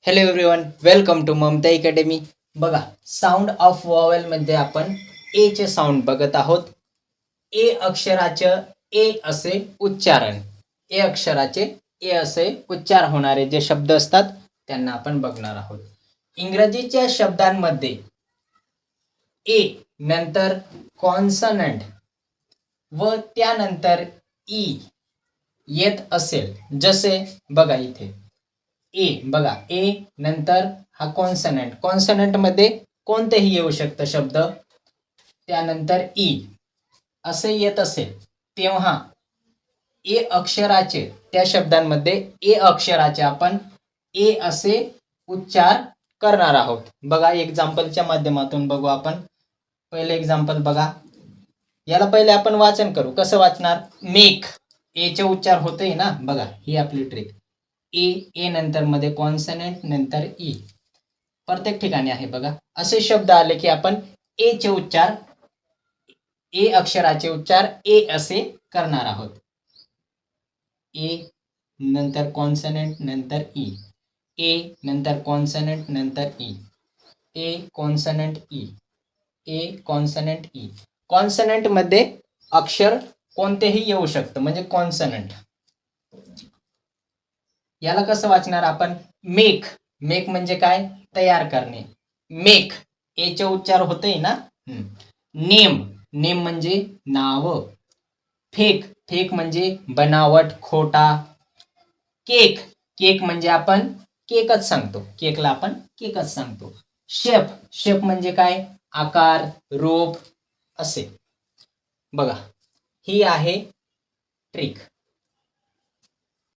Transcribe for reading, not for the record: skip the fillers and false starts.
Hello everyone, welcome to Mamta academy. बघा, sound of vowel मध्ये आपण ए चे साऊंड बघत आहोत. ए अक्षराचे ए असे उच्चारण, ए अक्षराचे ए असे उच्चार होणारे जे शब्द असतात त्यांना आपण बघणार आहोत. इंग्रजीच्या शब्दांमध्ये ए नंतर कॉन्सनंट व त्यानंतर ई येत असेल, जसे बघा इथे ए, बघा ए नंतर हा कॉन्सनंट, कॉन्सनंट मध्ये कोणतेही येऊ शकतं शब्द, त्यानंतर ई असे येत असेल तेव्हा ए अक्षराचे त्या शब्दांमध्ये ए अक्षराचे आपण ए असे उच्चार करणार आहोत. बघा, एक्झाम्पलच्या माध्यमातून बघू आपण. पहिले एक्झाम्पल बघा, याला पहिले आपण वाचन करू. कसं वाचणार? मेक, ए चे उच्चार होते ना, बघा ही आपली ट्रिक. ए नंतर मध्ये कॉन्सनंट नंतर ई, प्रत्येक ठिकाणी आहे बघा. असे शब्द आले की आपण ए चे उच्चार, ए अक्षराचे उच्चार ए असे करणार आहोत. ए नंतर कॉन्सनंट नंतर ई, ए नंतर कॉन्सनंट नंतर ई, ए कॉन्सनंट ई, ए कॉन्सनंट ई. कॉन्सनंट मध्ये अक्षर कोणतेही येऊ शकतं, म्हणजे कॉन्सनंट. याला कसं वाचणार आपण? मेक, मेक म्हणजे काय? तयार करणे. मेक ए चे उच्चार होते ना. नेम, नेम म्हणजे नाव. फेक, फेक म्हणजे बनावट, खोटा. केक, केक म्हणजे आपण केकच सांगतो, केकला आपण केकच सांगतो. शेप, शेप म्हणजे काय? आकार, रूप असे. बघा, ही आहे ट्रिक.